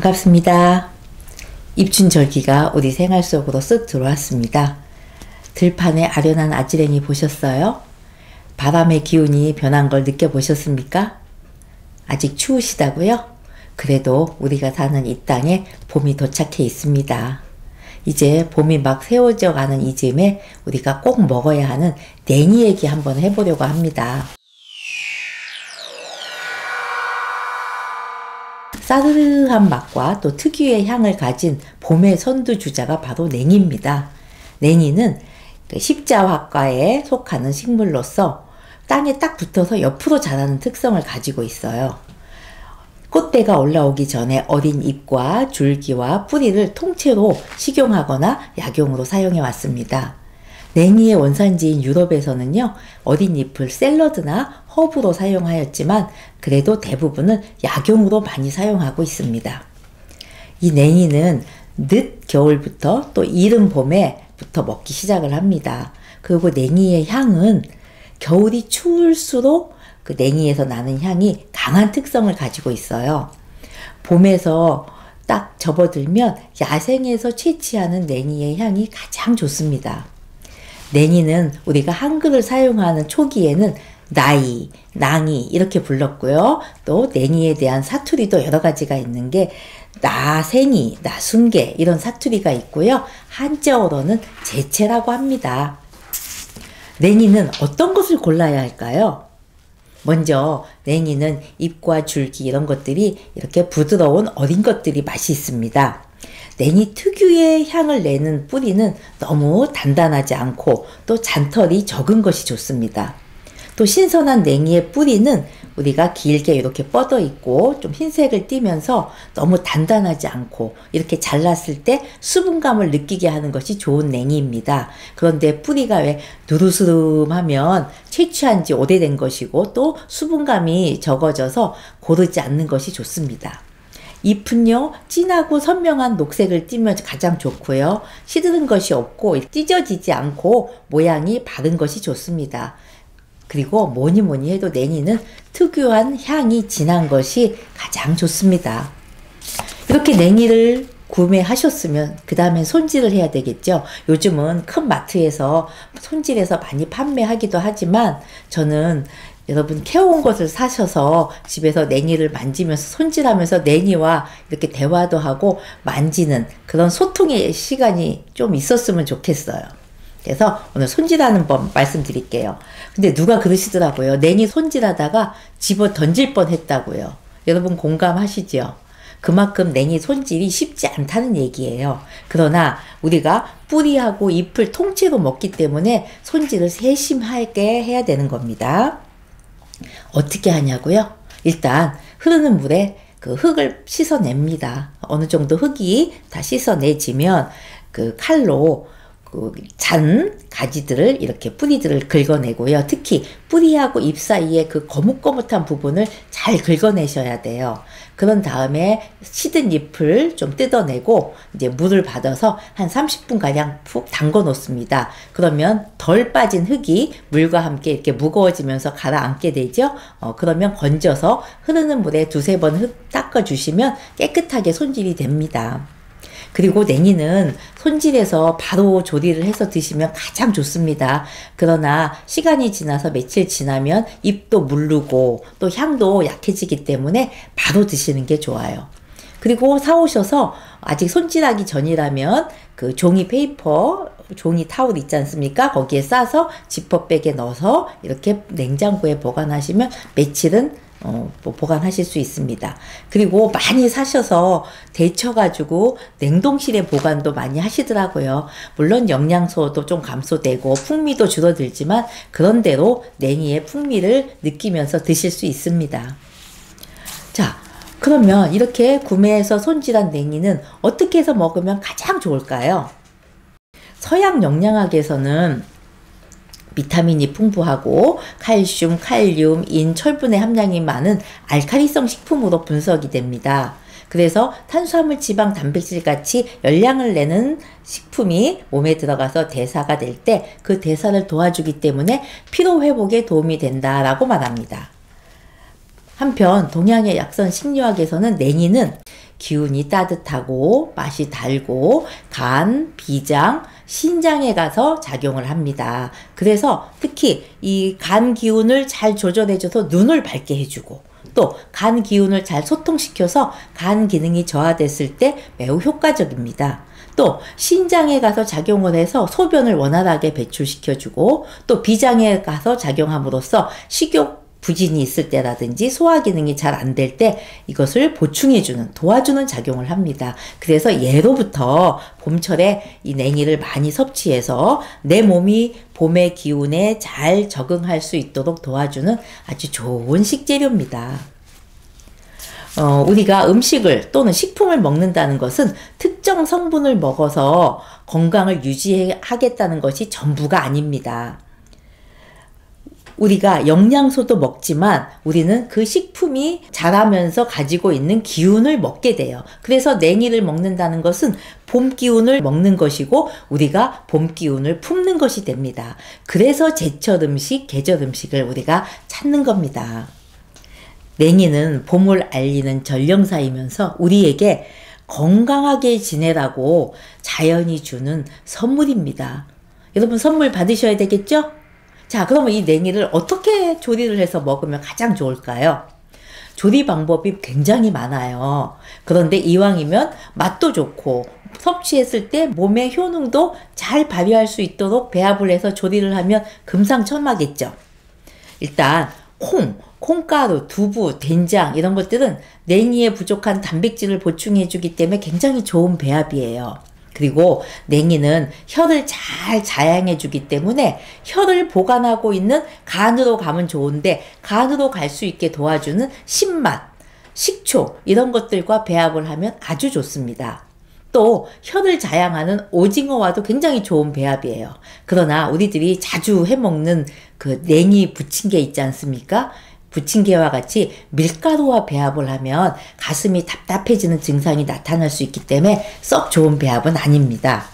반갑습니다. 입춘절기가 우리 생활 속으로 쓱 들어왔습니다. 들판에 아련한 아지랭이 보셨어요? 바람의 기운이 변한 걸 느껴보셨습니까? 아직 추우시다고요? 그래도 우리가 사는 이 땅에 봄이 도착해 있습니다. 이제 봄이 막 세워져 가는 이 즈음에 우리가 꼭 먹어야 하는 냉이 얘기 한번 해보려고 합니다. 싸르르한 맛과 또 특유의 향을 가진 봄의 선두주자가 바로 냉이입니다. 냉이는 십자화과에 속하는 식물로서 땅에 딱 붙어서 옆으로 자라는 특성을 가지고 있어요. 꽃대가 올라오기 전에 어린 잎과 줄기와 뿌리를 통째로 식용하거나 약용으로 사용해 왔습니다. 냉이의 원산지인 유럽에서는요, 어린 잎을 샐러드나 허브로 사용하였지만 그래도 대부분은 약용으로 많이 사용하고 있습니다. 이 냉이는 늦 겨울부터 또 이른 봄에부터 먹기 시작을 합니다. 그리고 냉이의 향은 겨울이 추울수록 그 냉이에서 나는 향이 강한 특성을 가지고 있어요. 봄에서 딱 접어들면 야생에서 채취하는 냉이의 향이 가장 좋습니다. 냉이는 우리가 한글을 사용하는 초기에는 나이, 낭이 이렇게 불렀고요. 또 냉이에 대한 사투리도 여러 가지가 있는 게 나생이, 나순개 이런 사투리가 있고요. 한자어로는 제체라고 합니다. 냉이는 어떤 것을 골라야 할까요? 먼저 냉이는 잎과 줄기 이런 것들이 이렇게 부드러운 어린 것들이 맛이 있습니다. 냉이 특유의 향을 내는 뿌리는 너무 단단하지 않고 또 잔털이 적은 것이 좋습니다. 또 신선한 냉이의 뿌리는 우리가 길게 이렇게 뻗어 있고 좀 흰색을 띠면서 너무 단단하지 않고 이렇게 잘랐을 때 수분감을 느끼게 하는 것이 좋은 냉이입니다. 그런데 뿌리가 왜 누르스름하면 채취한 지 오래된 것이고 또 수분감이 적어져서 고르지 않는 것이 좋습니다. 잎은요, 진하고 선명한 녹색을 띠면 가장 좋고요. 시드른 것이 없고 찢어지지 않고 모양이 바른 것이 좋습니다. 그리고 뭐니 해도 냉이는 특유한 향이 진한 것이 가장 좋습니다. 이렇게 냉이를 구매하셨으면 그 다음엔 손질을 해야 되겠죠. 요즘은 큰 마트에서 손질해서 많이 판매하기도 하지만 저는 여러분 캐온 것을 사셔서 집에서 냉이를 만지면서 손질하면서 냉이와 이렇게 대화도 하고 만지는 그런 소통의 시간이 좀 있었으면 좋겠어요. 그래서 오늘 손질하는 법 말씀드릴게요. 근데 누가 그러시더라고요. 냉이 손질하다가 집어 던질 뻔 했다고요. 여러분 공감하시죠? 그만큼 냉이 손질이 쉽지 않다는 얘기예요. 그러나 우리가 뿌리하고 잎을 통째로 먹기 때문에 손질을 세심하게 해야 되는 겁니다. 어떻게 하냐고요? 일단 흐르는 물에 그 흙을 씻어냅니다. 어느 정도 흙이 다 씻어내지면 그 칼로 그 잔 가지들을 이렇게 뿌리들을 긁어내고요. 특히 뿌리하고 잎 사이에 그 거뭇거뭇한 부분을 잘 긁어내셔야 돼요. 그런 다음에 시든 잎을 좀 뜯어내고 이제 물을 받아서 한 30분가량 푹 담궈 놓습니다. 그러면 덜 빠진 흙이 물과 함께 이렇게 무거워지면서 가라앉게 되죠. 그러면 건져서 흐르는 물에 두세 번 흙 닦아주시면 깨끗하게 손질이 됩니다. 그리고 냉이는 손질해서 바로 조리를 해서 드시면 가장 좋습니다. 그러나 시간이 지나서 며칠 지나면 잎도 무르고 또 향도 약해지기 때문에 바로 드시는 게 좋아요. 그리고 사오셔서 아직 손질하기 전이라면 그 종이 페이퍼, 종이 타올 있지 않습니까? 거기에 싸서 지퍼백에 넣어서 이렇게 냉장고에 보관하시면 며칠은 보관하실 수 있습니다. 그리고 많이 사셔서 데쳐가지고 냉동실에 보관도 많이 하시더라고요. 물론 영양소도 좀 감소되고 풍미도 줄어들지만 그런대로 냉이의 풍미를 느끼면서 드실 수 있습니다. 자, 그러면 이렇게 구매해서 손질한 냉이는 어떻게 해서 먹으면 가장 좋을까요? 서양 영양학에서는 비타민이 풍부하고 칼슘, 칼륨, 인, 철분의 함량이 많은 알칼리성 식품으로 분석이 됩니다. 그래서 탄수화물, 지방, 단백질 같이 열량을 내는 식품이 몸에 들어가서 대사가 될 때 그 대사를 도와주기 때문에 피로 회복에 도움이 된다라고 말합니다. 한편 동양의 약선 식료학에서는 냉이는 기운이 따뜻하고 맛이 달고 간, 비장, 신장에 가서 작용을 합니다. 그래서 특히 이 간 기운을 잘 조절해줘서 눈을 밝게 해주고 또 간 기운을 잘 소통시켜서 간 기능이 저하됐을 때 매우 효과적입니다. 또 신장에 가서 작용을 해서 소변을 원활하게 배출시켜주고 또 비장에 가서 작용함으로써 식욕 부진이 있을 때라든지 소화 기능이 잘 안 될 때 이것을 보충해주는 도와주는 작용을 합니다. 그래서 예로부터 봄철에 이 냉이를 많이 섭취해서 내 몸이 봄의 기운에 잘 적응할 수 있도록 도와주는 아주 좋은 식재료입니다. 우리가 음식을 또는 식품을 먹는다는 것은 특정 성분을 먹어서 건강을 유지하겠다는 것이 전부가 아닙니다. 우리가 영양소도 먹지만 우리는 그 식품이 자라면서 가지고 있는 기운을 먹게 돼요. 그래서 냉이를 먹는다는 것은 봄 기운을 먹는 것이고 우리가 봄 기운을 품는 것이 됩니다. 그래서 제철 음식, 계절 음식을 우리가 찾는 겁니다. 냉이는 봄을 알리는 전령사이면서 우리에게 건강하게 지내라고 자연이 주는 선물입니다. 여러분 선물 받으셔야 되겠죠? 자, 그러면 이 냉이를 어떻게 조리를 해서 먹으면 가장 좋을까요? 조리 방법이 굉장히 많아요. 그런데 이왕이면 맛도 좋고 섭취했을 때 몸의 효능도 잘 발휘할 수 있도록 배합을 해서 조리를 하면 금상첨화겠죠. 일단 콩가루, 두부, 된장 이런 것들은 냉이에 부족한 단백질을 보충해주기 때문에 굉장히 좋은 배합이에요. 그리고 냉이는 혀를 잘 자양해주기 때문에 혀를 보관하고 있는 간으로 가면 좋은데 간으로 갈 수 있게 도와주는 신맛, 식초 이런 것들과 배합을 하면 아주 좋습니다. 또 혀를 자양하는 오징어와도 굉장히 좋은 배합이에요. 그러나 우리들이 자주 해먹는 그 냉이 부침개 있지 않습니까? 부침개와 같이 밀가루와 배합을 하면 가슴이 답답해지는 증상이 나타날 수 있기 때문에 썩 좋은 배합은 아닙니다.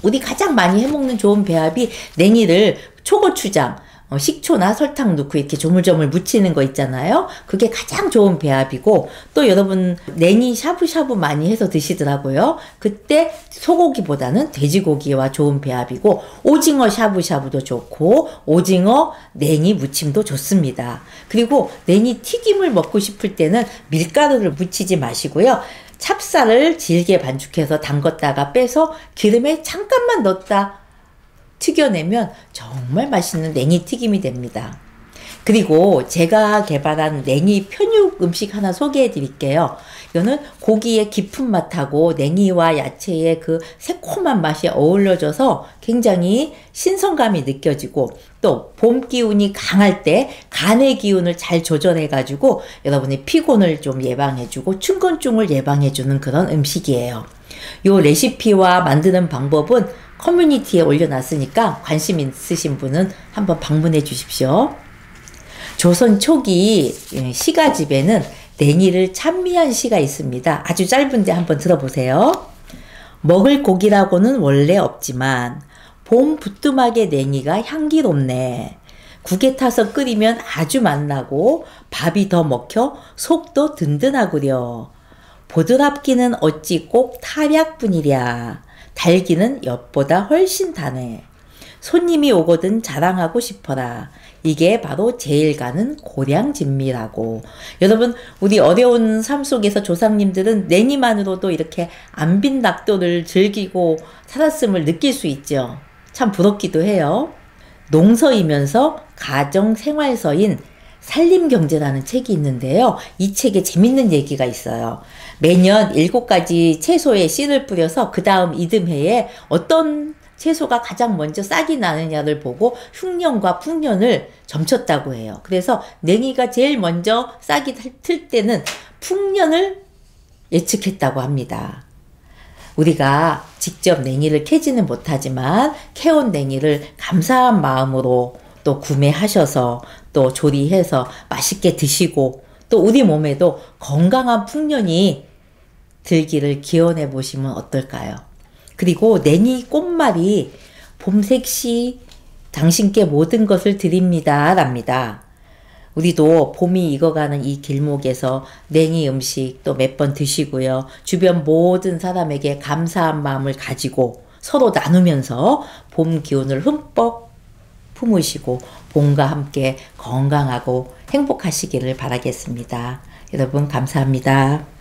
우리 가장 많이 해먹는 좋은 배합이 냉이를 초고추장, 식초나 설탕 넣고 이렇게 조물조물 무치는 거 있잖아요. 그게 가장 좋은 배합이고 또 여러분 냉이 샤브샤브 많이 해서 드시더라고요. 그때 소고기보다는 돼지고기와 좋은 배합이고 오징어 샤브샤브도 좋고 오징어 냉이 무침도 좋습니다. 그리고 냉이 튀김을 먹고 싶을 때는 밀가루를 묻히지 마시고요. 찹쌀을 질게 반죽해서 담궜다가 빼서 기름에 잠깐만 넣었다 튀겨내면 정말 맛있는 냉이 튀김이 됩니다. 그리고 제가 개발한 냉이 편육 음식 하나 소개해 드릴게요. 이거는 고기의 깊은 맛하고 냉이와 야채의 그 새콤한 맛이 어우러져서 굉장히 신선감이 느껴지고 또 봄 기운이 강할 때 간의 기운을 잘 조절해 가지고 여러분의 피곤을 좀 예방해 주고 춘곤증을 예방해 주는 그런 음식이에요. 요 레시피와 만드는 방법은 커뮤니티에 올려놨으니까 관심 있으신 분은 한번 방문해 주십시오. 조선 초기 시가집에는 냉이를 찬미한 시가 있습니다. 아주 짧은데 한번 들어보세요. 먹을 고기라고는 원래 없지만 봄 부뚜막의 냉이가 향기롭네. 국에 타서 끓이면 아주 맛나고 밥이 더 먹혀 속도 든든하구려. 보드랍기는 어찌 꼭 탈약뿐이랴. 달기는 엿보다 훨씬 다네. 손님이 오거든 자랑하고 싶어라. 이게 바로 제일 가는 고량진미라고. 여러분 우리 어려운 삶 속에서 조상님들은 냉이만으로도 이렇게 안빈 낙도를 즐기고 살았음을 느낄 수 있죠. 참 부럽기도 해요. 농서이면서 가정생활서인 살림경제라는 책이 있는데요. 이 책에 재밌는 얘기가 있어요. 매년 7가지 채소에 씨를 뿌려서 그 다음 이듬해에 어떤 채소가 가장 먼저 싹이 나느냐를 보고 흉년과 풍년을 점쳤다고 해요. 그래서 냉이가 제일 먼저 싹이 틀 때는 풍년을 예측했다고 합니다. 우리가 직접 냉이를 캐지는 못하지만 캐온 냉이를 감사한 마음으로 또 구매하셔서 또 조리해서 맛있게 드시고 또 우리 몸에도 건강한 풍년이 들기를 기원해 보시면 어떨까요? 그리고 냉이 꽃말이 봄색시 당신께 모든 것을 드립니다 랍니다. 우리도 봄이 익어가는 이 길목에서 냉이 음식 또 몇 번 드시고요. 주변 모든 사람에게 감사한 마음을 가지고 서로 나누면서 봄 기운을 흠뻑 품으시고 봄과 함께 건강하고 행복하시기를 바라겠습니다. 여러분 감사합니다.